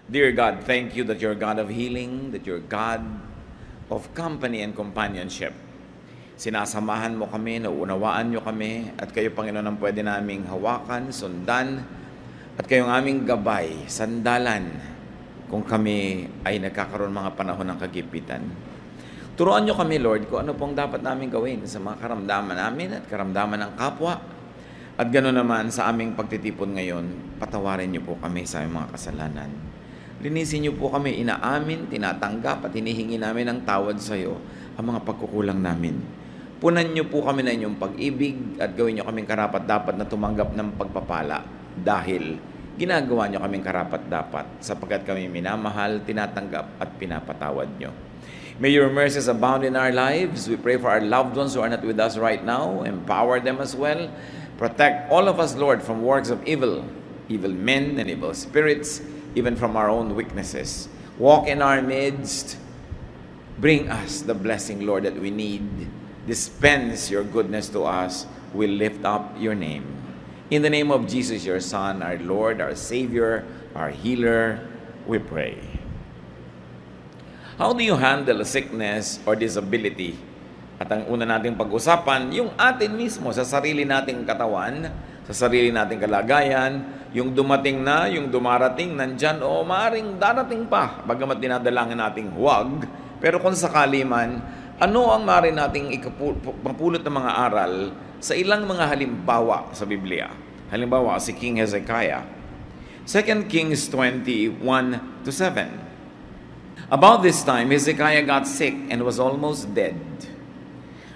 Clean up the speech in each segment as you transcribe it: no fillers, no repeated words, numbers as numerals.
Dear God, thank you that you're God of healing, that you're God of company and companionship. Sinasamahan mo kami, nauunawaan nyo kami, at kayo, Panginoon, ang pwede naming hawakan, sundan, at kayong aming gabay, sandalan, kung kami ay nagkakaroon mga panahon ng kagipitan. Turuan nyo kami, Lord, kung ano pong dapat namin gawin sa mga karamdaman namin at karamdaman ng kapwa. At gano'n naman sa aming pagtitipon ngayon, patawarin nyo po kami sa aming mga kasalanan. Linisin niyo po kami, inaamin, tinatanggap at hinihingi namin ng tawad sa iyo ang mga pagkukulang namin. Punan niyo po kami na inyong pag-ibig at gawin niyo kaming karapat-dapat na tumanggap ng pagpapala dahil ginagawa niyo kaming karapat-dapat sapagkat kami minamahal, tinatanggap at pinapatawad niyo. May your mercies abound in our lives. We pray for our loved ones who are not with us right now. Empower them as well. Protect all of us, Lord, from works of evil men and evil spirits, even from our own weaknesses. Walk in our midst. Bring us the blessing, Lord, that we need. Dispense your goodness to us. We lift up your name. In the name of Jesus, your Son, our Lord, our Savior, our Healer, we pray. How do you handle sickness or disability? At ang una nating pag-usapan, yung atin mismo sa sarili nating katawan, sa sarili nating kalagayan, yung dumating na, yung dumarating, nandyan, o maaaring darating pa, bagamat dinadalangin nating huwag. Pero kung sakali man, ano ang maaaring nating mapulot ng mga aral sa ilang mga halimbawa sa Biblia? Halimbawa, si King Hezekiah. 2 Kings 20:1-7. About this time, Hezekiah got sick and was almost dead.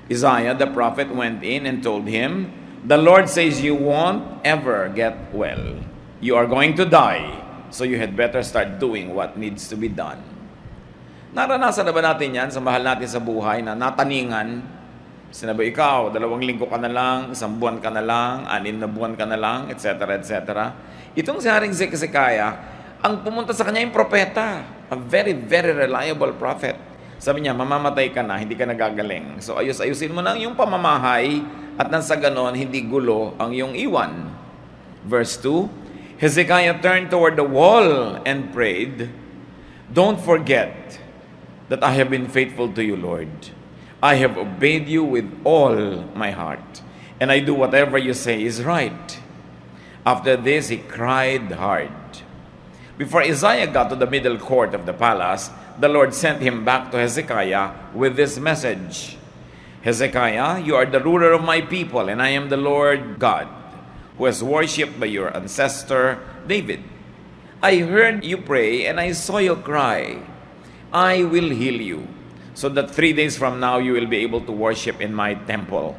Isaiah the prophet went in and told him, "The Lord says you won't ever get well. You are going to die, so you had better start doing what needs to be done." Naranasan na ba natin yan sa mahal natin sa buhay na nataningan? Sinabi, ikaw, 2 linggo ka na lang, 1 buwan ka na lang, 6 na buwan ka na lang, etc., etc. Itong si Haring Hezekiah, ang pumunta sa kanya yung propeta, a very, very reliable prophet. Sabi niya, mamamatay ka na, hindi ka nagagaling. So ayusin mo na yung pamamahay at nang sa ganon, hindi gulo ang iyong iwan. Verse 2, Hezekiah turned toward the wall and prayed, "Don't forget that I have been faithful to you, Lord. I have obeyed you with all my heart, and I do whatever you say is right." After this, he cried hard. Before Isaiah got to the middle court of the palace, the Lord sent him back to Hezekiah with this message. "Hezekiah, you are the ruler of my people, and I am the Lord God, who was worshipped by your ancestor David. I heard you pray, and I saw you cry. I will heal you, so that 3 days from now you will be able to worship in my temple.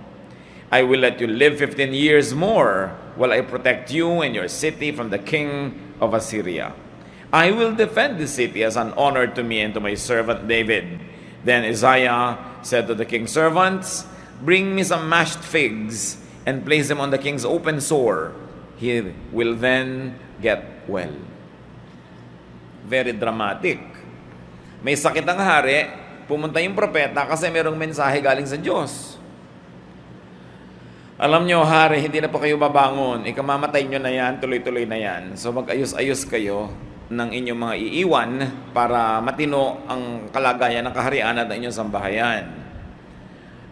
I will let you live 15 years more, while I protect you and your city from the king of Assyria. I will defend the city as an honor to me and to my servant David." Then Isaiah said to the king's servants, "Bring me some mashed figs and place them on the king's open sore. He will then get well." Very dramatic. May sakit ang hari, pumunta yung propeta kasi merong mensahe galing sa Diyos. Alam nyo, hari, hindi na po kayo babangon. Ikamamatay nyo na yan, tuloy-tuloy na yan. So mag-ayos-ayos kayo ng inyong mga iiwan para matino ang kalagayan ng kaharian at ng inyong sambahayan.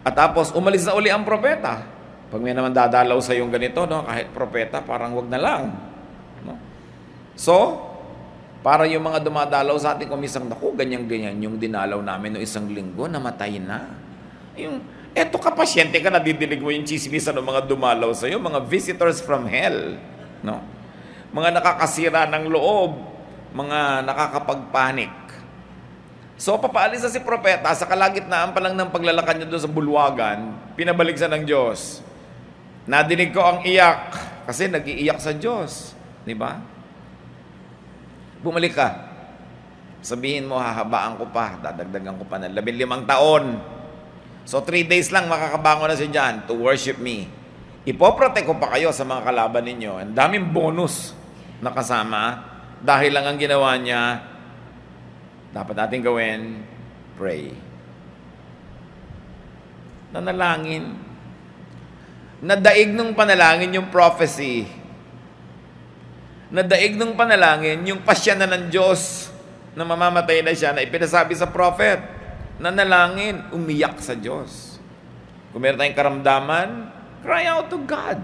At tapos, umalis na uli ang propeta. Pag may naman dadalaw sa yung ganito, no, kahit propeta, parang wag na lang. No? So, para yung mga dumadalaw sa atin, kumisang, naku, ganyan-ganyan, yung dinalaw namin no 1 linggo, namatay na. Eto ka, pasyente ka, nadidilig mo yung chismisan ng mga dumalaw sa iyo, mga visitors from hell. No? Mga nakakasira ng loob, mga nakakapagpanik. So, papaalis na si propeta, sa kalagitnaan pa lang ng paglalakad niya doon sa bulwagan, pinabalik siya ng Diyos. Nadinig ko ang iyak, kasi nag-iiyak sa Diyos. Di ba? Bumalik ka. Sabihin mo, hahabaan ko pa, dadagdagan ko pa ng 15 taon. So, 3 days lang makakabangon na siya dyan to worship me. Ipoprotect ko pa kayo sa mga kalaban ninyo. Ang daming bonus na kasama. Dahil lang ang ginawa niya, dapat natin gawin, pray. Nanalangin. Nadaig nung panalangin yung prophecy. na daig ng panalangin, yung pasya na ng Diyos na mamamatay na siya, na ipinasabi sa prophet, nanalangin, umiyak sa Diyos. Kung meron tayong karamdaman, cry out to God.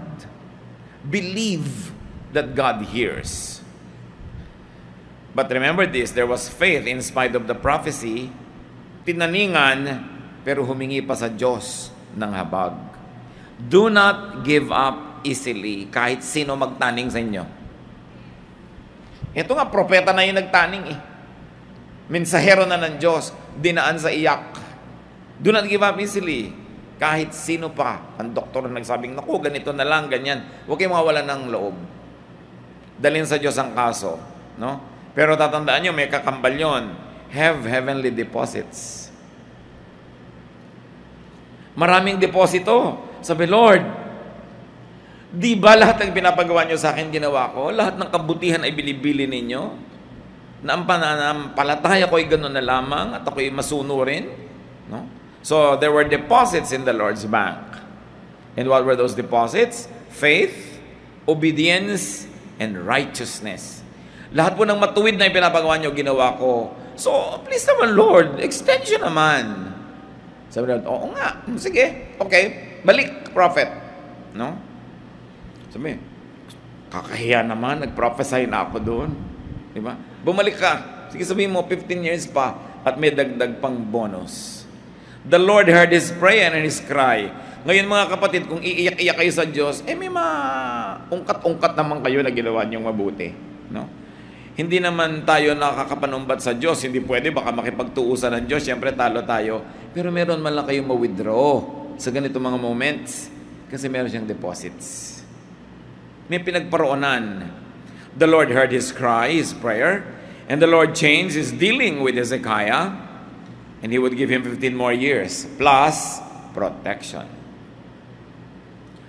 Believe that God hears. But remember this, there was faith in spite of the prophecy, tinaningan, pero humingi pa sa Diyos ng habag. Do not give up easily kahit sino magtaning sa inyo. Ito nga, propeta na yung nagtaning eh. Mensahero na ng Diyos, dinaan sa iyak. Do not give up easily. Kahit sino pa, ang doktor na nagsabing, naku, ganito na lang, ganyan. Huwag kayong mawalan ng loob. Dalhin sa Diyos ang kaso. No? Pero tatandaan nyo, may kakambal yun. Have heavenly deposits. Maraming deposito. Sabi, Lord, di ba lahat ng pinapagawa nyo sa akin ginawa ko? Lahat ng kabutihan ay binibili ninyo? Na ang pananampalataya ko ay gano'n na lamang at ako'y masunurin? No? So, there were deposits in the Lord's bank. And what were those deposits? Faith, obedience, and righteousness. Lahat po ng matuwid na pinapagawa nyo, ginawa ko. So, please naman, Lord, extension naman. Sabi Lord, oo nga, sige, okay, balik, prophet. No? Sabi, kakahiya naman, nag-prophesy na ako doon. Diba? Bumalik ka. Sige, sabihin mo, 15 years pa at may dagdag pang bonus. The Lord heard his prayer and his cry. Ngayon mga kapatid, kung iiyak-iyak kayo sa Diyos, may ungkat-ungkat naman kayo na ginawa niyong mabuti. No? Hindi naman tayo nakakapanumbat sa Diyos. Hindi pwede, baka makipagtuusan ng Diyos. Siyempre, talo tayo. Pero meron man lang kayong ma-withdraw sa ganito mga moments kasi meron siyang deposits. May pinagparoonan. The Lord heard his cry, his prayer, and the Lord changed his dealing with Hezekiah, and he would give him 15 more years, plus protection.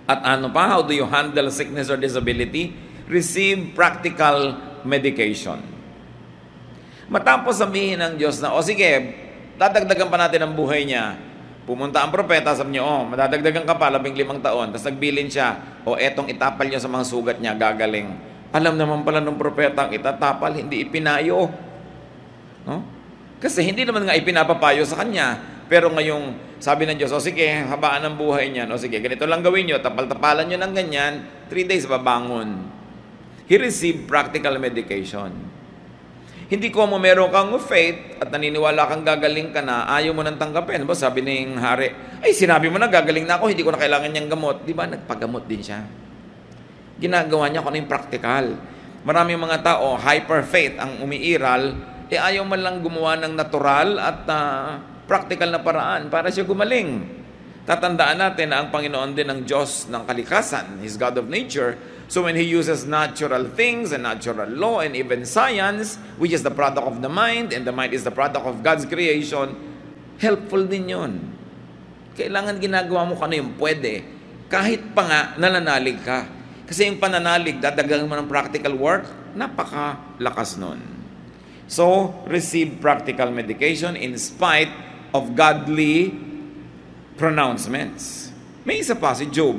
At ano pa? How do you handle sickness or disability? Receive practical medication. Matapos sabihin ng Diyos na, o sige, dadagdagan pa natin ang buhay niya. Pumunta ang propeta, sabi niyo, madadagdagan ka pa, 15 taon. Tapos nagbilin siya, etong itapal niyo sa mga sugat niya, gagaling. Alam naman pala ng propeta ang itatapal, hindi ipinayo. No? Kasi hindi naman nga ipinapapayo sa kanya. Pero ngayong sabi ng Diyos, sige, habaan ang buhay niya. Sige, ganito lang gawin niyo, tapal-tapalan niyo ng ganyan, 3 days babangon. He received practical medication. Hindi ko mo meron kang faith at naniniwala kang gagaling ka na, ayaw mo nang tanggapin. Ba, sabi ng hari, ay sinabi mo na gagaling na ako, hindi ko na kailangan niyang gamot. Di ba, nagpagamot din siya. Ginagawa niya kung ano yung practical. Maraming mga tao, hyper faith ang umiiral, ayaw man lang gumawa ng natural at practical na paraan para siya gumaling. Tatandaan natin na ang Panginoon din ang Diyos ng kalikasan, He's God of nature. So when He uses natural things and natural law and even science, which is the product of the mind, and the mind is the product of God's creation, helpful din yun. Kailangan ginagawa mo kung ano yung pwede. Kahit pa nga, nananalig ka. Kasi yung pananalig, dadagdagan mo ng practical work, napakalakas nun. So, receive practical medication in spite of godly pronouncements. May isa pa, si Job.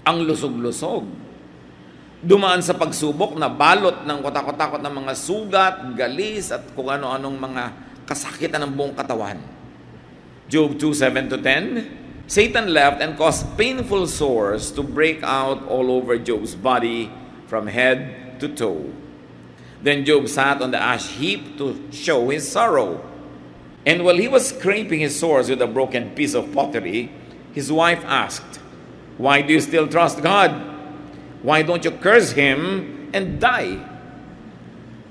Ang lusog-lusog. Dumaan sa pagsubok na balot ng kotakot-takot ng mga sugat, galis, at kung ano-anong mga kasakitan ng buong katawan. Job 2:7-10, Satan left and caused painful sores to break out all over Job's body from head to toe. Then Job sat on the ash heap to show his sorrow. And while he was scraping his sores with a broken piece of pottery, his wife asked, "Why do you still trust God? Why don't you curse Him and die?"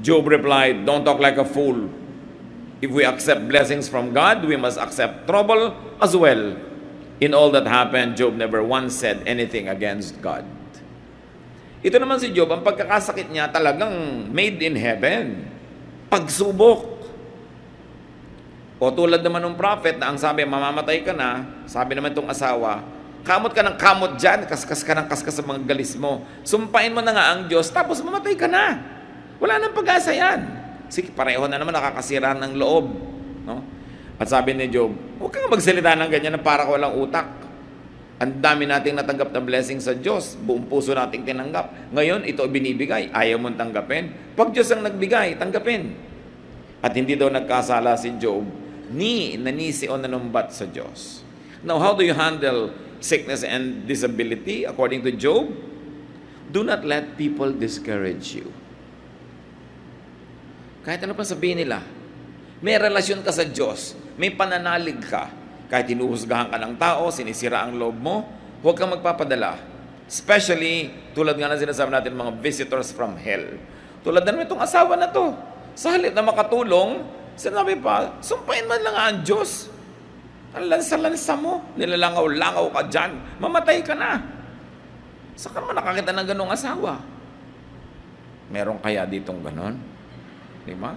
Job replied, "Don't talk like a fool. If we accept blessings from God, we must accept trouble as well." In all that happened, Job never once said anything against God. Ito naman si Job, ang pagkakasakit niya talagang made in heaven. Pagsubok. O tulad naman ng prophet na ang sabi, mamamatay ka na, sabi naman itong asawa, kamot ka ng kamot dyan, kaskas ka ng kaskas sa mga galis mo. Sumpain mo na nga ang Diyos, tapos mamatay ka na. Wala nang pag-asa yan. Sige, pareho na naman nakakasira ng loob. No? At sabi ni Job, huwag kang magsalita ng ganyan na para walang utak. Ang dami nating natanggap na blessing sa Diyos. Buong puso nating tinanggap. Ngayon, ito binibigay. Ayaw mong tanggapin. Pag Diyos ang nagbigay, tanggapin. At hindi daw nagkasala si Job, ni nanisi o nanumbat sa Diyos. Now, how do you handle sickness and disability? According to Job, do not let people discourage you. Kahit ano pa sabihin nila, may relasyon ka sa Diyos, may pananalig ka, kahit hinuhusgahan ka ng tao, sinisira ang loob mo, huwag kang magpapadala. Especially, tulad nga na sinasabi natin, mga visitors from hell. Tulad na itong asawa na to. Sa halip na makatulong, sinabi pa, sumpain man lang ang Diyos. Ang lansa-lansa mo, nilalangaw-langaw ka dyan, mamatay ka na. Saan ka naman nakakita ng ganong asawa? Meron kaya ditong ganon? Di ba?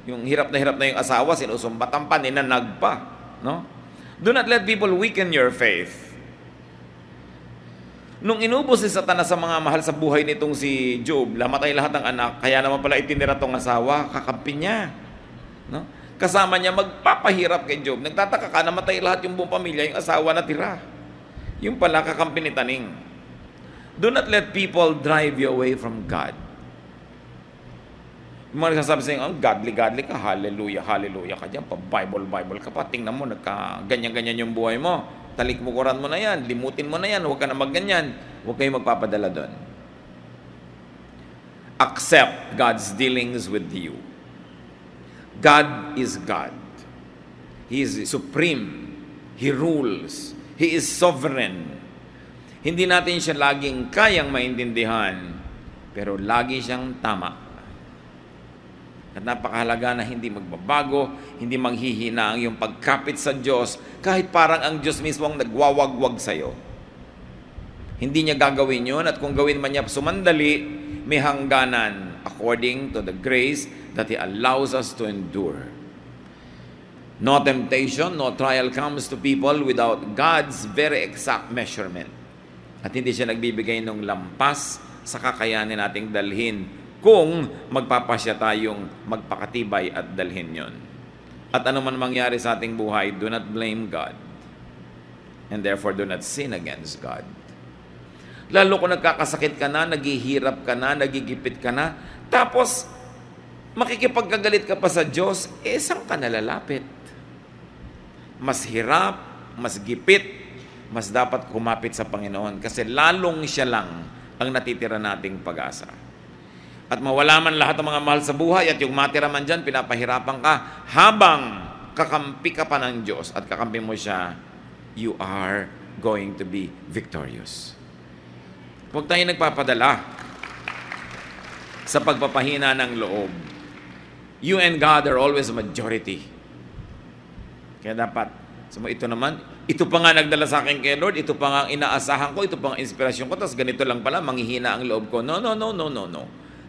Yung hirap na yung asawa, sinusumbatan pa, ninanag pa. No? Do not let people weaken your faith. Nung inubos si Satanas sa mga mahal sa buhay nitong si Job, lamatay lahat ng anak, kaya naman pala itinira tong asawa, kakampi niya. No? Kasama niya magpapahirap kay Job. Nagtataka ka, namatay lahat yung buong pamilya, yung asawa na tira. Yung pala kakampi ni Taning. Do not let people drive you away from God. Yung mga nagsasabi sa inyo, godly ka, hallelujah ka dyan, pa-Bible ka pa, tingnan mo, ganyan-ganyan yung buhay mo, talikmukuran mo na yan, limutin mo na yan, huwag ka na magganyan, huwag kayo magpapadala doon. Accept God's dealings with you. God is God. He is supreme. He rules. He is sovereign. Hindi natin siya laging kayang maintindihan, pero lagi siyang tama. At napakahalaga na hindi magbabago, hindi manghihina ang iyong pagkapit sa Diyos, kahit parang ang Diyos mismo ang nagwawagwag sa iyo. Hindi niya gagawin yun, at kung gawin man niya sumandali, may hangganan according to the grace that He allows us to endure. No temptation, no trial comes to people without God's very exact measurement. At hindi siya nagbibigay ng lampas sa kakayanin nating dalhin kung magpapasya tayong magpakatibay at dalhin yon. At ano man mangyari sa ating buhay, do not blame God. And therefore, do not sin against God. Lalo kung nagkakasakit ka na, naghihirap ka na, nagigipit ka na, tapos makikipagkagalit ka pa sa Diyos, saan ka nalalapit? Mas hirap, mas gipit, mas dapat kumapit sa Panginoon kasi lalong siya lang ang natitira nating pag-asa. At mawala man lahat ng mga mahal sa buhay at yung matira man dyan, pinapahirapan ka habang kakampi ka pa ng Diyos at kakampi mo siya, you are going to be victorious. Huwag tayo nagpapadala sa pagpapahina ng loob. You and God are always a majority. Kaya dapat, ito naman, ito pa nga nagdala sa akin kay Lord, ito pa nga ang inaasahan ko, ito pa nga inspirasyon ko, tapos ganito lang pala, manghihina ang loob ko. No.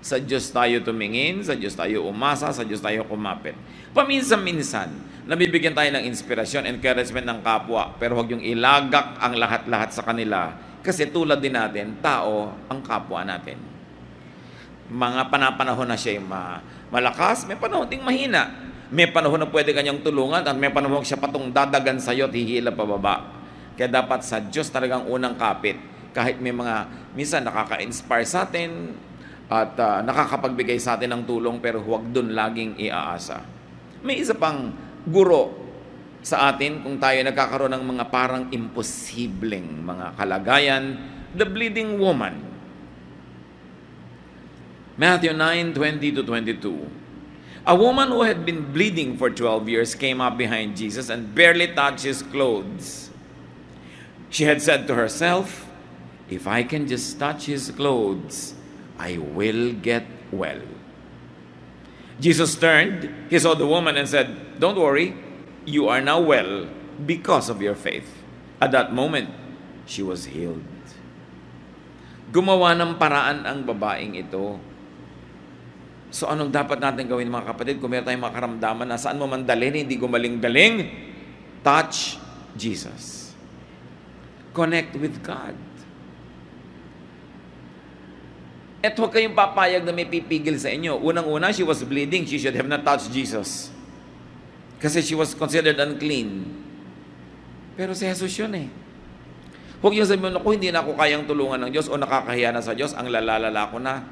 Sa Diyos tayo tumingin, sa Diyos tayo umasa, sa Diyos tayo kumapit. Paminsan-minsan, nabibigyan tayo ng inspirasyon, encouragement ng kapwa, pero huwag yung ilagak ang lahat-lahat sa kanila, kasi tulad din natin, tao ang kapwa natin. Mga panapanahon na siya malakas, may panahon ding mahina. May panahon na pwede kanyang tulungan at may panahon siya patong dadagan sa iyo at hihila pababa. Kaya dapat sa Diyos talagang unang kapit. Kahit may mga, minsan nakaka-inspire sa atin at nakakapagbigay sa atin ng tulong, pero huwag dun laging iaasa. May isa pang guro sa atin kung tayo nagkakaroon ng mga parang imposibleng mga kalagayan, the bleeding woman. Matthew 9:20-22. A woman who had been bleeding for 12 years came up behind Jesus and barely touched His clothes. She had said to herself, "If I can just touch His clothes, I will get well." Jesus turned, He saw the woman and said, "Don't worry, you are now well because of your faith." At that moment, she was healed. Gumawa ng paraan ang babaeng ito. So anong dapat natin gawin, mga kapatid, kung meron tayong mga karamdaman na saan mo man dalhin, hindi gumaling-galing? Touch Jesus. Connect with God. At huwag kayong papayag na may pipigil sa inyo. Unang-una, she was bleeding. She should have not touched Jesus. Kasi she was considered unclean. Pero si Jesus yun eh. Huwag yung sabihin, ako hindi na ako kayang tulungan ng Diyos o nakakahiya na sa Diyos, ang lalalala ko na.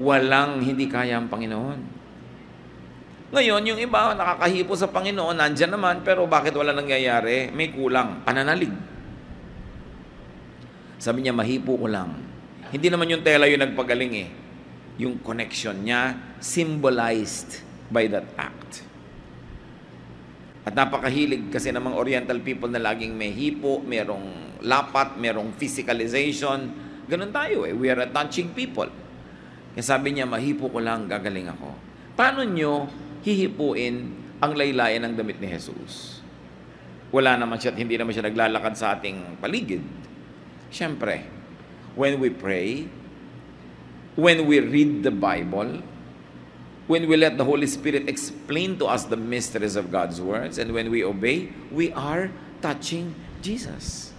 Walang hindi kaya ang Panginoon. Ngayon, yung iba nakakahipo sa Panginoon, nandyan naman, pero bakit wala nangyayari? May kulang, pananalig. Sabi niya, mahipo ko lang. Hindi naman yung tela yung nagpagaling eh. Yung connection niya symbolized by that act. At napakahilig kasi ng mga Oriental people na laging may hipo, merong lapat, merong physicalization. Ganun tayo eh. We are a touching people. Kaya sabi niya, mahipo ko lang, gagaling ako. Paano nyo hihipuin ang laylayan ng damit ni Jesus? Wala naman siya at hindi naman siya naglalakad sa ating paligid. Siyempre, when we pray, when we read the Bible, when we let the Holy Spirit explain to us the mysteries of God's words, and when we obey, we are touching Jesus.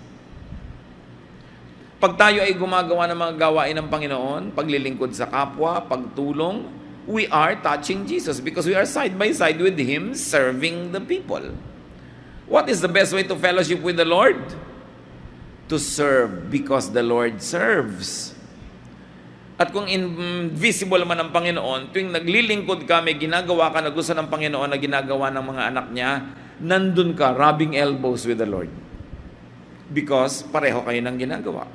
Pag tayo ay gumagawa ng mga gawain ng Panginoon, paglilingkod sa kapwa, pagtulong, we are touching Jesus because we are side by side with Him serving the people. What is the best way to fellowship with the Lord? To serve because the Lord serves. At kung invisible man ang Panginoon, tuwing naglilingkod ka, may ginagawa ka na gusto ng Panginoon na ginagawa ng mga anak niya, nandun ka, rubbing elbows with the Lord. Because pareho kayo ng ginagawa.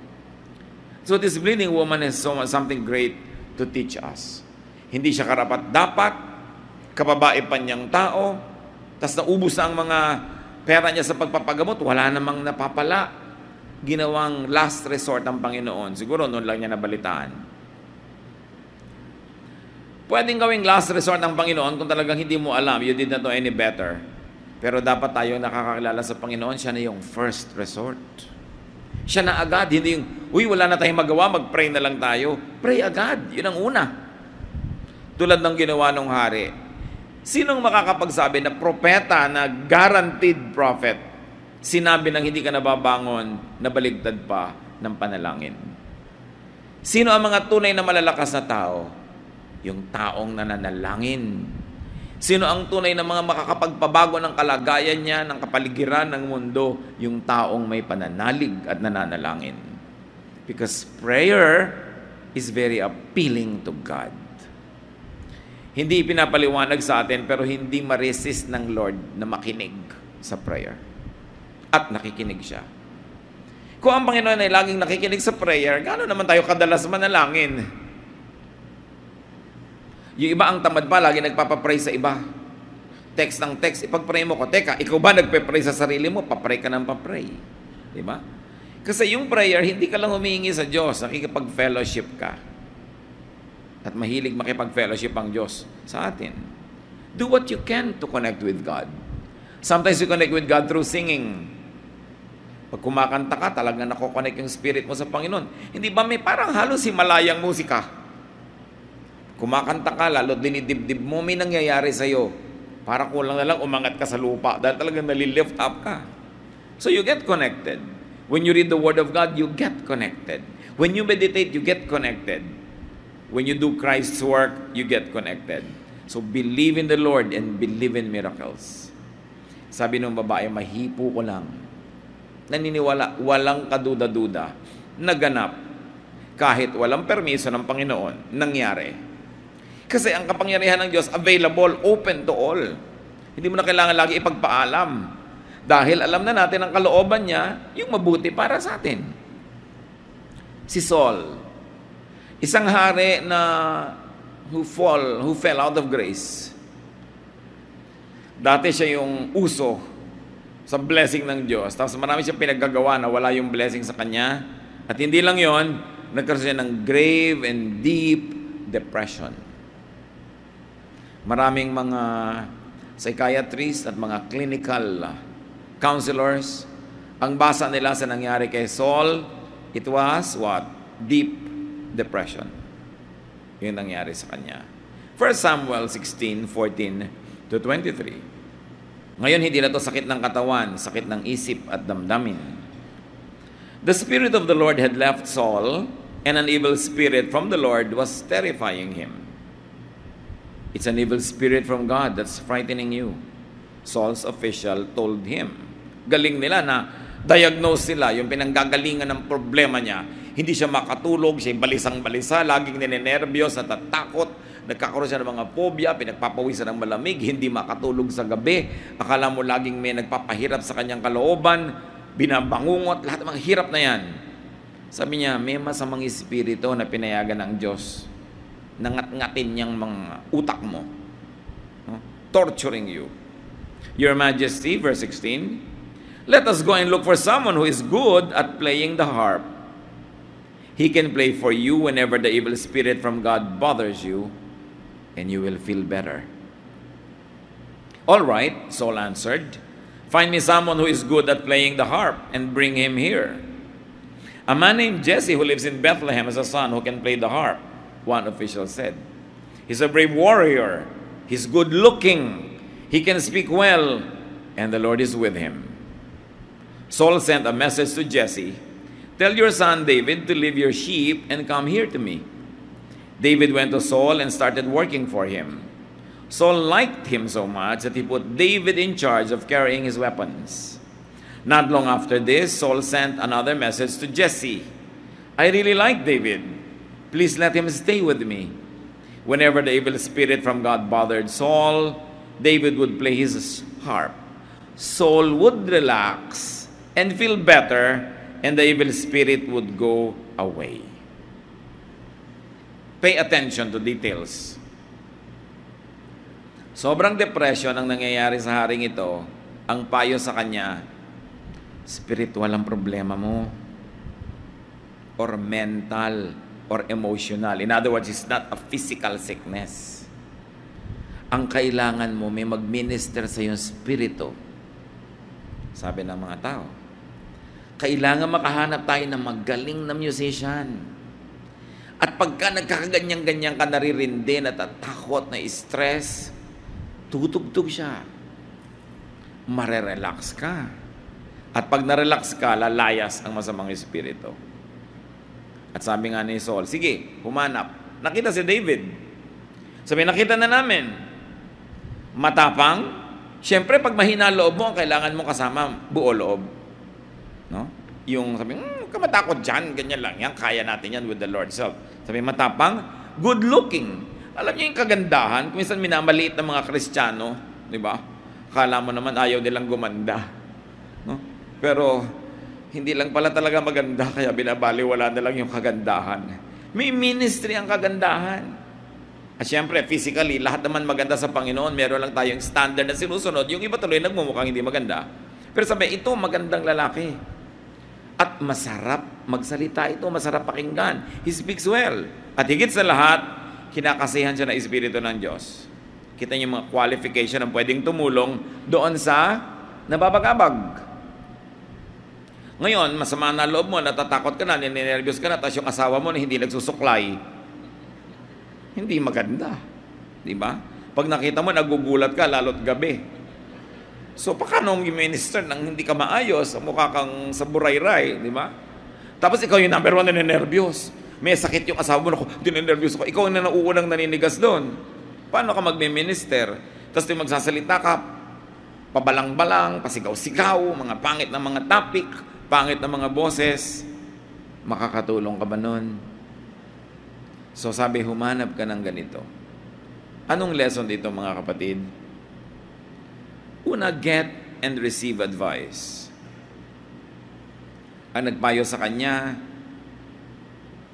So this bleeding woman is something great to teach us. Hindi siya karapat-dapat, kababae pa niyang tao, tas naubos na ang mga pera niya sa pagpapagamot, wala namang napapala. Ginawang last resort ng Panginoon. Siguro noon lang niya nabalitaan. Pwedeng gawing last resort ng Panginoon kung talagang hindi mo alam, you did not know any better. Pero dapat tayo nakakakilala sa Panginoon, siya na yung first resort. Siya na agad, hindi yung, wala na tayong magawa, mag-pray na lang tayo. Pray agad, yun ang una. Tulad ng ginawa ng hari. Sinong makakapagsabi na propeta, na guaranteed prophet, sinabi ng hindi ka nababangon, nabaligtad pa ng panalangin? Sino ang mga tunay na malalakas na tao? Yung taong nananalangin. Sino ang tunay na mga makakapagpabago ng kalagayan niya, ng kapaligiran ng mundo? Yung taong may pananalig at nananalangin. Because prayer is very appealing to God. Hindi pinapaliwanag sa atin, pero hindi ma-resist ng Lord na makinig sa prayer. At nakikinig siya. Kung ang Panginoon ay laging nakikinig sa prayer, gaano naman tayo kadalas manalangin? Yung iba ang tamad pa, lagi nagpapapray sa iba. Text ng text, ipag-pray mo ko. Teka, ikaw ba nagpe-pray sa sarili mo? Papray ka ng papray. Diba? Kasi yung prayer, hindi ka lang humihingi sa Diyos, nakikipag-fellowship ka. At mahilig makipag-fellowship ang Diyos sa atin. Do what you can to connect with God. Sometimes you connect with God through singing. Pag kumakanta ka, talagang nakokonect yung spirit mo sa Panginoon. Hindi ba may parang halos himalayang musika? Kumakanta ka, lalo dinidibdib mo, may nangyayari sa'yo. Para kulang na lang umangat ka sa lupa dahil talagang nalilift up ka. So you get connected. When you read the Word of God, you get connected. When you meditate, you get connected. When you do Christ's work, you get connected. So believe in the Lord and believe in miracles. Sabi ng babae, mahipo ko lang. Naniniwala, walang kaduda-duda. Naganap. Kahit walang permiso ng Panginoon, nangyari. Kasi ang kapangyarihan ng Diyos, available, open to all. Hindi mo na kailangan lagi ipagpaalam. Dahil alam na natin ang kalooban niya, yung mabuti para sa atin. Si Saul, isang hari na who fell out of grace. Dati siya yung uso sa blessing ng Diyos. Tapos marami siyang pinaggagawa na wala yung blessing sa kanya. At hindi lang yon, nagkaroon siya ng grave and deep depression. Maraming mga psychiatrists at mga clinical counselors, ang basa nila sa nangyari kay Saul, it was what? Deep depression. Yun nangyari sa kanya. 1 Samuel 16:14 to 23. Ngayon, hindi na to sakit ng katawan, sakit ng isip at damdamin. The Spirit of the Lord had left Saul, and an evil spirit from the Lord was terrifying him. It's an evil spirit from God that's frightening you. Saul's official told him. Galing nila na diagnose sila, yung pinanggagalingan ng problema niya. Hindi siya makatulog, siya balisang-balisa, laging ninenervyos, natatakot, nagkakaroon siya ng mga phobia, pinagpapawisan ng malamig, hindi makatulog sa gabi, akala mo laging may nagpapahirap sa kanyang kalooban, binabangungot, lahat ng mga hirap na yan. Sabi niya, may masamang espiritu na pinayagan ng Diyos, nangat-ngatin niyang mga utak mo, no? Torturing you. Your Majesty, verse 16, let us go and look for someone who is good at playing the harp. He can play for you whenever the evil spirit from God bothers you, and you will feel better. All right, Saul answered, find me someone who is good at playing the harp and bring him here. A man named Jesse who lives in Bethlehem has a son who can play the harp, one official said. He's a brave warrior. He's good looking. He can speak well, and the Lord is with him. Saul sent a message to Jesse, tell your son David to leave your sheep and come here to me. David went to Saul and started working for him. Saul liked him so much that he put David in charge of carrying his weapons. Not long after this, Saul sent another message to Jesse. I really like David. Please let him stay with me. Whenever the evil spirit from God bothered Saul, David would play his harp. Saul would relax and feel better, and the evil spirit would go away. Pay attention to details. Sobrang depression ang nangyayari sa haring ito. Ang payo sa kanya, spiritual ang problema mo, or mental, or emotional. In other words, it's not a physical sickness. Ang kailangan mo, may mag-minister sa iyong spirito. Sabi ng mga tao. Kailangan makahanap tayo ng magaling na musician. At pagka nagkakaganyan-ganyan ka, naririndi, natatakot, na stress, tutugtog siya. Marerelax ka. At pag narelax ka, lalayas ang masamang espiritu. At sabi nga ni Saul, sige, humanap. Nakita si David. Sabi, nakita na namin. Matapang. Siyempre, pag mahina loob mo, kailangan mo kasama buo loob. No? Yung sabi, ka matakot dyan, ganyan lang. Yan, kaya natin yan with the Lord's help. Sabi, matapang, good looking. Alam niyo yung kagandahan, kung minsan minamaliit ng mga Kristiyano, di ba? Akala mo naman ayaw nilang gumanda. No? Pero, hindi lang pala talaga maganda, kaya binabaliwala na lang yung kagandahan. May ministry ang kagandahan. At syempre, physically, lahat naman maganda sa Panginoon. Meron lang tayong standard na sinusunod. Yung iba tuloy nagmumukhang hindi maganda. Pero sabi, ito magandang lalaki. At masarap magsalita ito, masarap pakinggan. He speaks well. At higit sa lahat, kinakasihan siya ng Espiritu ng Diyos. Kita niyo yung mga qualification na pwedeng tumulong doon sa nababagabag. Ngayon, masama na loob mo, natatakot ka na, ninenervyos ka na, tapos yung asawa mo na hindi nagsusuklay. Hindi maganda. Di ba? Pag nakita mo, nagugulat ka, lalo't gabi. So, paano minister nang hindi ka maayos, mukha kang sa burayray, di ba? Tapos ikaw yung number one na ninenervyos. May sakit yung asawa mo, naku, ninenervyos ako. Ikaw na nauunang naninigas doon. Paano ka magme-minister? Tapos yung magsasalita ka, pabalang-balang, pasigaw-sigaw, mga pangit na mga topic, pangit na mga boses, makakatulong ka ba nun? So sabi, humanap ka ng ganito. Anong lesson dito mga kapatid? Una, get and receive advice. Ang nagpayo sa kanya,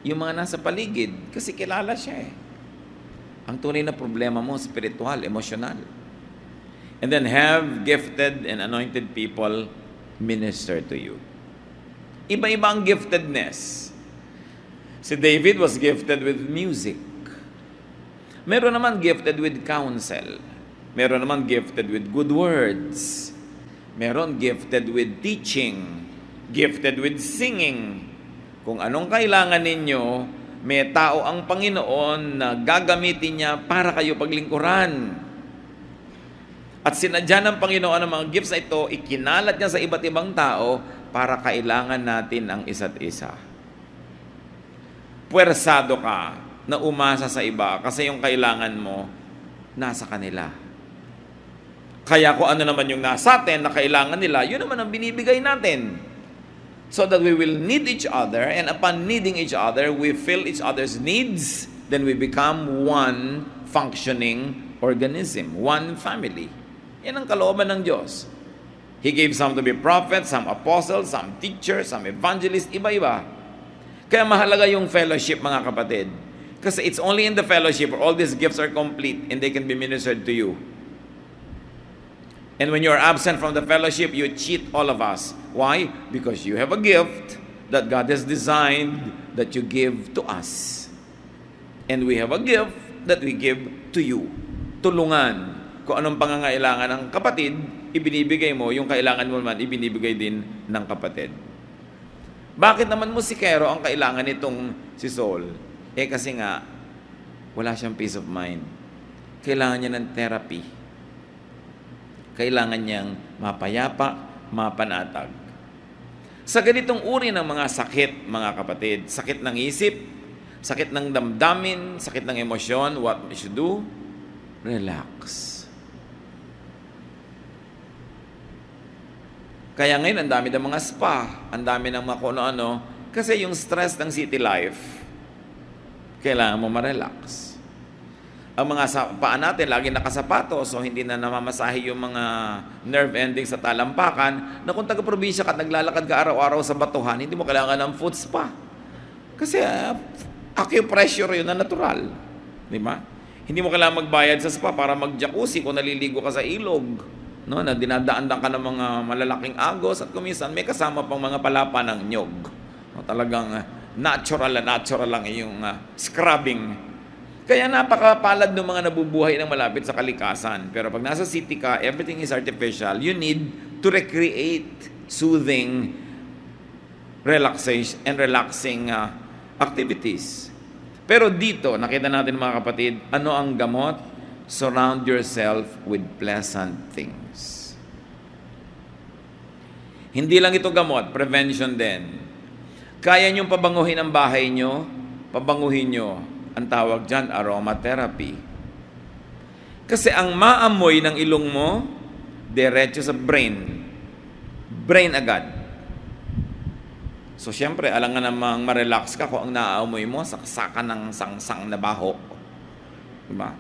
yung mga nasa paligid, kasi kilala siya eh. Ang tunay na problema mo, spiritual, emotional. And then have gifted and anointed people minister to you. Iba-iba ang giftedness. Si David was gifted with music. Meron naman gifted with counsel. Meron naman gifted with good words. Meron gifted with teaching. Gifted with singing. Kung anong kailangan ninyo, may tao ang Panginoon na gagamitin niya para kayo paglingkuran. At sinadya ng Panginoon ang mga gifts na ito, ikinalat niya sa iba't ibang tao para kailangan natin ang isa't isa. Puwersado ka na umasa sa iba kasi yung kailangan mo nasa kanila. Kaya kung ano naman yung nasa atin na kailangan nila, yun naman ang binibigay natin. so that we will need each other, and upon needing each other, we fill each other's needs, then we become one functioning organism, one family. Yan ang kalooban ng Diyos. He gave some to be prophets, some apostles, some teachers, some evangelists, iba-iba. Kaya mahalaga yung fellowship, mga kapatid. Kasi it's only in the fellowship where all these gifts are complete and they can be ministered to you. And when you're absent from the fellowship, you cheat all of us. Why? Because you have a gift that God has designed that you give to us. And we have a gift that we give to you. Tulungan. Kung anong pangangailangan ng kapatid, ibinibigay mo. Yung kailangan mo naman, ibinibigay din ng kapatid. Bakit naman musikero ang kailangan nitong si Saul? Kasi nga, wala siyang peace of mind. Kailangan niya ng therapy. Kailangan niyang mapayapa, mapanatag. Sa ganitong uri ng mga sakit, mga kapatid, sakit ng isip, sakit ng damdamin, sakit ng emosyon, what we should do? Relax. Kaya ngayon, ang dami ng mga spa, ang dami ng mga kung ano, kasi yung stress ng city life, kailangan mo ma-relax. Ang mga paa natin, lagi nakasapato, so hindi na namamasahe yung mga nerve endings sa talampakan, na kung taga-probinsya ka, naglalakad ka araw-araw sa batuhan, hindi mo kailangan ng foot spa. Kasi acupressure yun na natural. Di ba? Hindi mo kailangan magbayad sa spa para mag-jacuzzi kung naliligo ka sa ilog. No, na dinadaan ka ng mga malalaking agos at kuminsan may kasama pang mga palapa ng nyog. No, talagang natural lang yung scrubbing. Kaya napakapalad ng mga nabubuhay ng malapit sa kalikasan. Pero pag nasa city ka, everything is artificial. You need to recreate soothing, relaxation, and relaxing activities. Pero dito, nakita natin mga kapatid, ano ang gamot? Surround yourself with pleasant things. Hindi lang ito gamot, prevention din. Kaya niyong pabanguhin ang bahay niyo, pabanguhin niyo. Ang tawag dyan, aromatherapy. Kasi ang maamoy ng ilong mo, diretso sa brain. Brain agad. So, syempre, alam nga namang ma-relax ka kung ang naaamoy mo, saksakan ng sangsang na baho. Diba?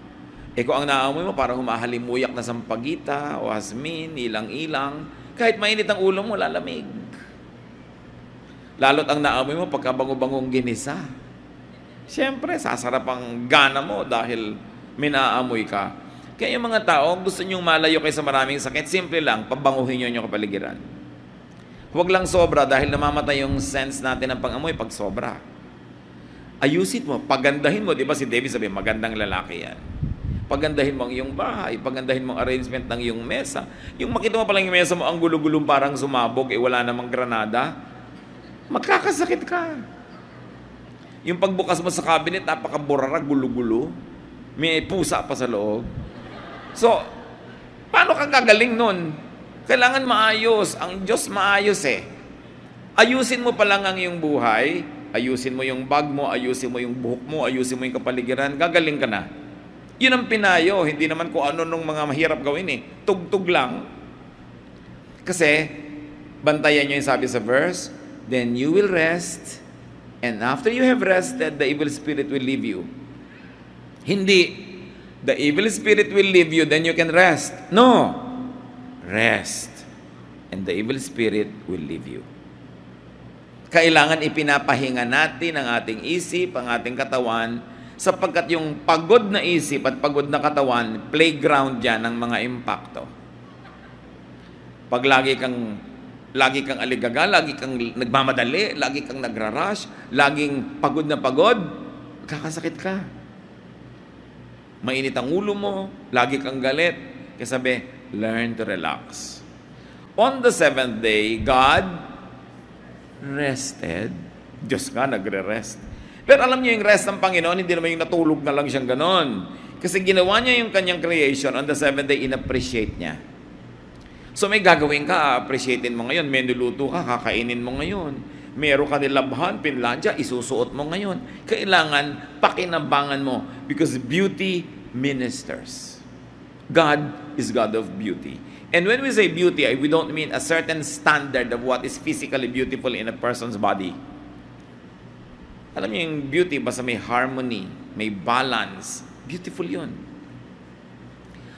Kung ang naaamoy mo, parang humahalimuyak na sampagita, o hasmin, ilang-ilang, kahit mainit ang ulo mo, lalamig. Lalo't ang naamoy mo, pagkabango-bangong ginisa. Siyempre, sasarap ang gana mo dahil may naaamoy ka. Kaya yung mga tao, gusto nyong malayo kayo sa maraming sakit, simple lang, pabanguhin nyo yung kapaligiran. Huwag lang sobra dahil namamatay yung sense natin ng pangamoy pag sobra. Ayusin mo, pagandahin mo. Di ba si David sabi, magandang lalaki yan. Pagandahin mo ang iyong bahay, pagandahin mo ang arrangement ng iyong mesa. Yung makita mo palang yung mesa mo, ang gulo-gulong parang sumabog, wala namang granada, magkakasakit ka. Yung pagbukas mo sa cabinet, napakaburara, gulo-gulo. May pusa pa sa loob. So, paano ka gagaling nun? Kailangan maayos. Ang Diyos maayos eh. Ayusin mo pa lang ang iyong buhay, ayusin mo yung bag mo, ayusin mo yung buhok mo, ayusin mo yung kapaligiran, gagaling ka na. Yun ang pinayo, hindi naman kung ano nung mga mahirap gawin eh. Tugtog lang. Kasi, bantayan nyo yung sabi sa verse, then you will rest, and after you have rested, the evil spirit will leave you. Hindi, the evil spirit will leave you, then you can rest. No, rest, and the evil spirit will leave you. Kailangan ipinapahinga natin ang ating isip, ang ating katawan, sapagkat yung pagod na isip at pagod na katawan, playground yan ng mga impacto. Pag lagi kang aligaga, lagi kang nagmamadali, lagi kang nagrarush, laging pagod na pagod, kakasakit ka. Mainit ang ulo mo, lagi kang galit. Kaya sabi, learn to relax. On the seventh day, God rested. Diyos nga, nagre-rest. Pero alam niyo yung rest ng Panginoon, hindi naman yung natulog na lang siyang ganon. Kasi ginawa niya yung kanyang creation on the seventh day, in-appreciate niya. So may gagawin ka, appreciatein mo ngayon. May niluto ka, kakainin mo ngayon. Meron ka nilabhan, pinladya, isusuot mo ngayon. Kailangan pakinabangan mo because beauty ministers. God is God of beauty. And when we say beauty, we don't mean a certain standard of what is physically beautiful in a person's body. Alam niyo yung beauty, basta may harmony, may balance. Beautiful yun.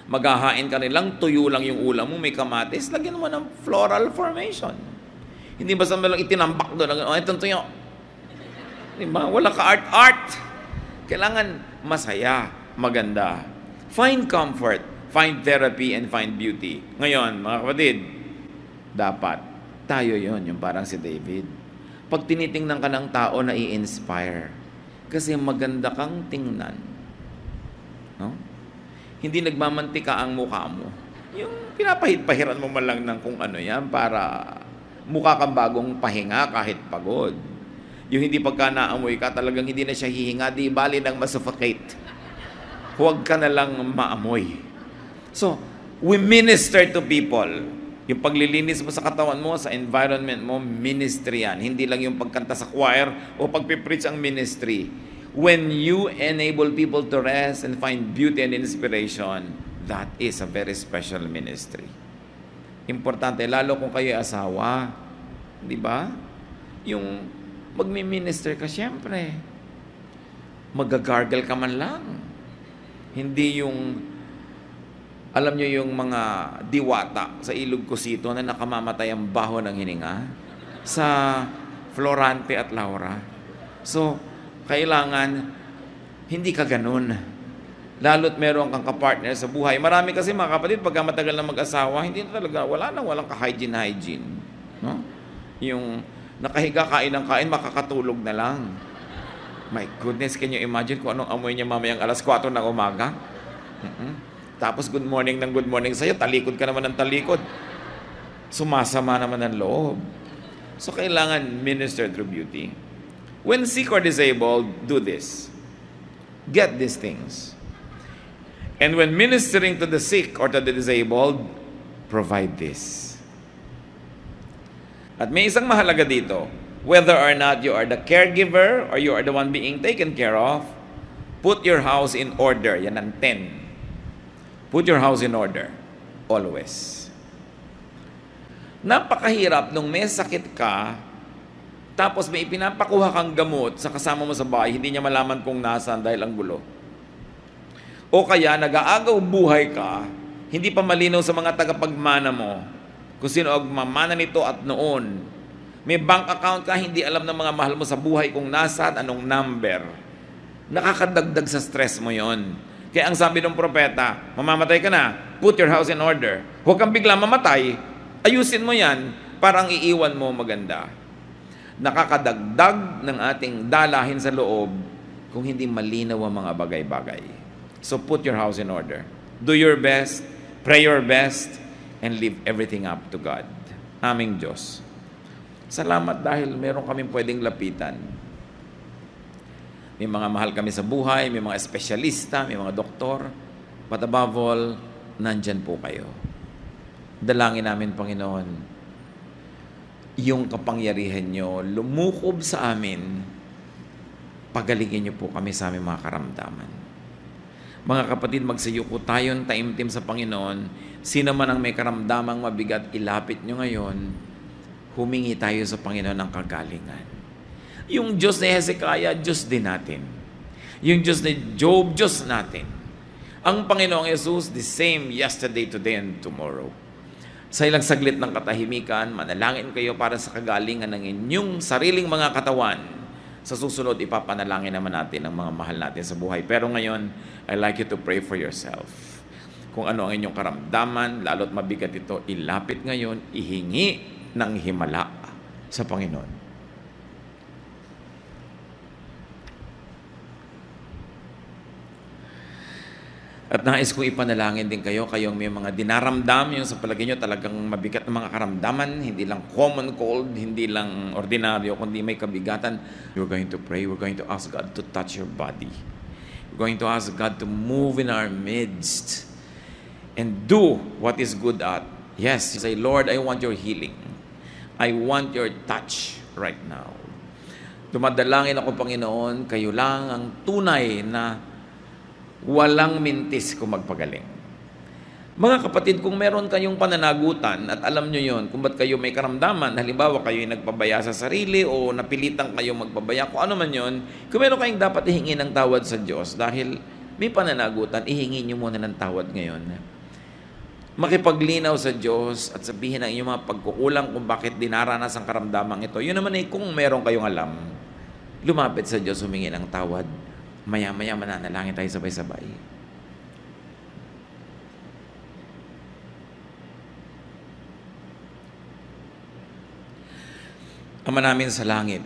Maghahain ka nilang, tuyo lang yung ulam mo, may kamatis, lagyan mo ng floral formation. Hindi basta mo lang itinambak doon, itong tuyo. Diba? Wala ka art-art. Kailangan masaya, maganda. Find comfort, find therapy, and find beauty. Ngayon, mga kapatid, dapat tayo yon, yung parang si David. Pag tinitingnan ka ng tao na i-inspire, kasi maganda kang tingnan. No? Hindi nagmamantika ang mukha mo. Yung pinapahit-pahiran mo man lang ng kung ano yan para mukha kang bagong pahinga kahit pagod. Yung hindi pagka naamoy ka, talagang hindi na siya hihinga, di bali nang masuffocate. Huwag ka na lang maamoy. So, we minister to people. Yung paglilinis mo sa katawan mo, sa environment mo, ministry yan. Hindi lang yung pagkanta sa choir o pagpipreach ang ministry. When you enable people to rest and find beauty and inspiration, that is a very special ministry. Importante, lalo kung kayo asawa, di ba? Yung magmi-minister ka, syempre, magagargle ka man lang. Hindi yung, alam nyo yung mga diwata sa Ilog Cosito na nakamamatay ang baho ng hininga sa Florante at Laura. So, kailangan hindi ka ganun. Lalo't meron kang kapartner sa buhay. Marami kasi mga kapatid, pagka matagal na mag-asawa, hindi na talaga, walang ka-hygiene. No? Yung nakahiga, kain ng kain, makakatulog na lang. My goodness, can you imagine kung anong amoy niya mamayang alas 4 ng umaga? Tapos good morning sa'yo, talikod ka naman ng talikod. Sumasama naman ng loob. So kailangan minister through beauty. When sick or disabled, do this. Get these things. And when ministering to the sick or to the disabled, provide this. At may isang mahalaga dito, whether or not you are the caregiver or you are the one being taken care of, put your house in order. Yan ang 10. Put your house in order. Always. Napakahirap nung may sakit ka, tapos may ipinapakuha kang gamot sa kasama mo sa bahay, hindi niya malaman kung nasaan dahil ang gulo. O kaya nag-aagaw buhay ka, hindi pa malinaw sa mga tagapagmana mo kung sino ang mamana nito at noon. May bank account ka, hindi alam ng mga mahal mo sa buhay kung nasaan, anong number. Nakakadagdag sa stress mo yon. Kaya ang sabi ng propeta, mamamatay ka na, put your house in order. Huwag kang bigla mamatay, ayusin mo yan, parang iiwan mo maganda. Nakakadagdag ng ating dalahin sa loob kung hindi malinaw ang mga bagay-bagay. So put your house in order. Do your best, pray your best, and leave everything up to God. Aming Diyos. Salamat dahil meron kaming pwedeng lapitan. May mga mahal kami sa buhay, may mga espesyalista, may mga doktor. But above all, nandyan po kayo. Dalangin namin, Panginoon, yung kapangyarihan nyo, lumukob sa amin, pagalingin nyo po kami sa aming mga karamdaman. Mga kapatid, magsayuko tayong taimtim sa Panginoon. Sino man ang may karamdamang mabigat, ilapit nyo ngayon, humingi tayo sa Panginoon ng kagalingan. Yung Diyos ni Hezekiah, Diyos din natin. Yung Diyos ni Job, Diyos natin. Ang Panginoong Yesus, the same yesterday, today, and tomorrow. Sa ilang saglit ng katahimikan, manalangin kayo para sa kagalingan ng inyong sariling mga katawan. Sa susunod, ipapanalangin naman natin ang mga mahal natin sa buhay. Pero ngayon, I'd like you to pray for yourself. Kung ano ang inyong karamdaman, lalo't mabigat ito, ilapit ngayon, ihingi ng himala sa Panginoon. At nais kong ipanalangin din kayo, kayong may mga dinaramdam, yung sa palagay nyo talagang mabigat na mga karamdaman, hindi lang common cold, hindi lang ordinaryo, kundi may kabigatan. We're going to pray, we're going to ask God to touch your body. We're going to ask God to move in our midst and do what is good at. Yes, say, Lord, I want your healing. I want your touch right now. Dumadalangin ako, Panginoon, kayo lang ang tunay na walang mintis kung magpagaling. Mga kapatid, kung meron kayong pananagutan at alam nyo yon kung ba't kayo may karamdaman, halimbawa kayo yung nagpabaya sa sarili o napilitang kayo magpabaya, kung ano man yon, kung meron kayong dapat ihingi ng tawad sa Diyos dahil may pananagutan, ihingi nyo muna ng tawad ngayon. Makipaglinaw sa Diyos at sabihin ang inyong mga pagkukulang kung bakit dinaranas ang karamdamang ito. Yun naman ay kung meron kayong alam, lumapit sa Diyos, humingi ng tawad. Maya-maya mananalangin tayo sabay-sabay. Ama namin sa langit,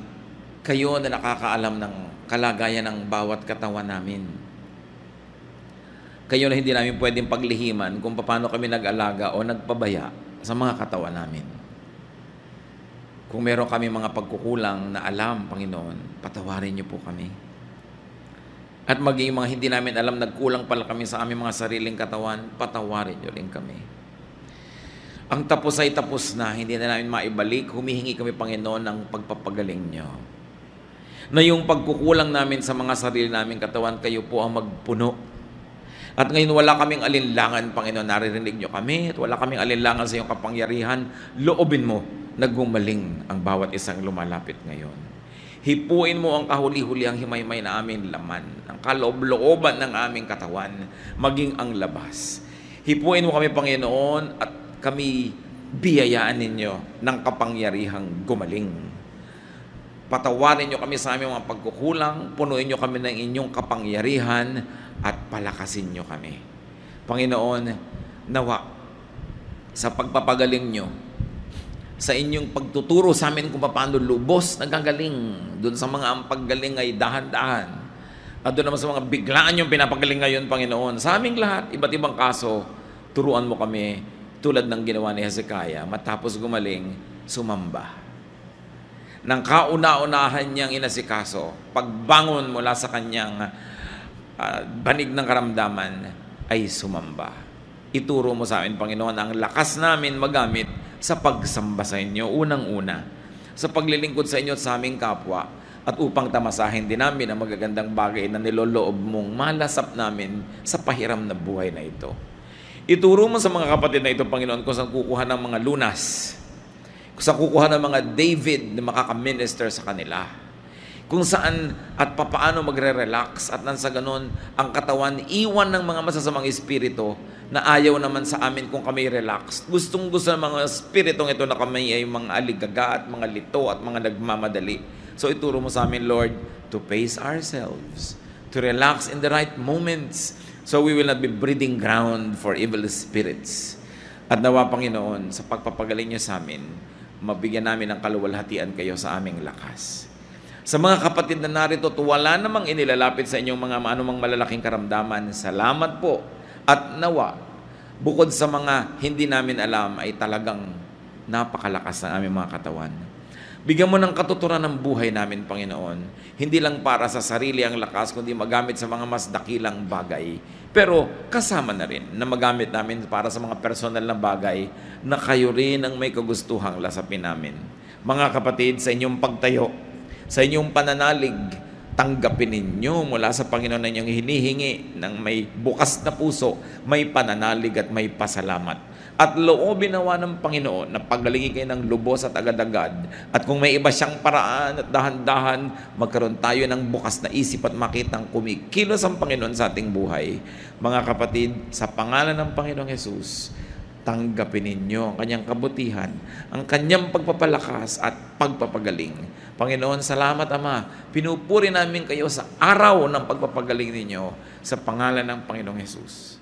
kayo na nakakaalam ng kalagayan ng bawat katawan namin. Kayo na hindi namin pwedeng paglihiman kung paano kami nag-alaga o nagpabaya sa mga katawan namin. Kung meron kami mga pagkukulang na alam, Panginoon, patawarin niyo po kami. At maging mga hindi namin alam, nagkulang pala kami sa aming mga sariling katawan, patawarin niyo rin kami. Ang tapos ay tapos na, hindi na namin maibalik, humihingi kami, Panginoon, ng pagpapagaling niyo. Na yung pagkukulang namin sa mga sarili naming katawan, kayo po ang magpuno. At ngayon wala kaming alinlangan, Panginoon, naririnig niyo kami, at wala kaming alinlangan sa iyong kapangyarihan, loobin mo na gumaling ang bawat isang lumalapit ngayon. Hipuin mo ang kahuli-huli ang himay-may na aming laman, ang kaloob-looban ng aming katawan, maging ang labas. Hipuin mo kami, Panginoon, at kami biyayaan ninyo ng kapangyarihang gumaling. Patawarin nyo kami sa aming mga pagkukulang, punuin nyo kami ng inyong kapangyarihan, at palakasin nyo kami. Panginoon, nawa, sa pagpapagaling nyo, sa inyong pagtuturo sa amin kung paano lubos nagagaling, doon sa mga ang paggaling ay dahan-dahan, at doon naman sa mga biglaan yung pinapagaling ngayon, Panginoon, sa aming lahat, iba't ibang kaso, turuan mo kami, tulad ng ginawa ni Hezekiah, matapos gumaling, sumamba. Nang kauna-unahan niyang inasikaso, pagbangon mula sa kanyang banig ng karamdaman, ay sumamba. Ituro mo sa amin, Panginoon, ang lakas namin magamit sa pagsamba sa inyo, unang-una, sa paglilingkod sa inyo at sa aming kapwa, at upang tamasahin din namin ang magagandang bagay na niloloob mong malasap namin sa pahiram na buhay na ito. Ituro mo sa mga kapatid na ito, Panginoon, kung saan kukuha ng mga lunas, kung saan kukuha ng mga David na makaka-minister sa kanila, kung saan at papaano magre-relax at nang sa ganon, ang katawan iwan ng mga masasamang espiritu na ayaw naman sa amin kung kami relax. Gustong-gusto ng mga espiritong ito na kami ay mga aligaga at mga lito at mga nagmamadali. So ituro mo sa amin, Lord, to pace ourselves, to relax in the right moments, so we will not be breeding ground for evil spirits. At nawa, Panginoon, sa pagpapagaling niyo sa amin, mabigyan namin ng kaluwalhatian kayo sa aming lakas. Sa mga kapatid na narito, wala namang inilalapit sa inyong mga anumang malalaking karamdaman, salamat po. At nawa, bukod sa mga hindi namin alam, ay talagang napakalakas ng aming mga katawan. Bigyan mo ng katuturan ng buhay namin, Panginoon. Hindi lang para sa sarili ang lakas, kundi magamit sa mga mas dakilang bagay. Pero kasama na rin na magamit namin para sa mga personal na bagay na kayo rin ang may kagustuhang lasapin namin. Mga kapatid, sa inyong pagtayo, sa inyong pananalig, tanggapin ninyo mula sa Panginoon na inyong hinihingi ng may bukas na puso, may pananalig at may pasalamat. At loobin nawa ng Panginoon na paggalingin kayo ng lubos at agad-agad. At kung may iba siyang paraan at dahan-dahan, magkaroon tayo ng bukas na isip at makitang kumikilos ang Panginoon sa ating buhay. Mga kapatid, sa pangalan ng Panginoong Hesus, tanggapin ninyo ang kanyang kabutihan, ang kanyang pagpapalakas at pagpapagaling. Panginoon, salamat, Ama. Pinupuri namin kayo sa araw ng pagpapagaling ninyo sa pangalan ng Panginoong Hesus.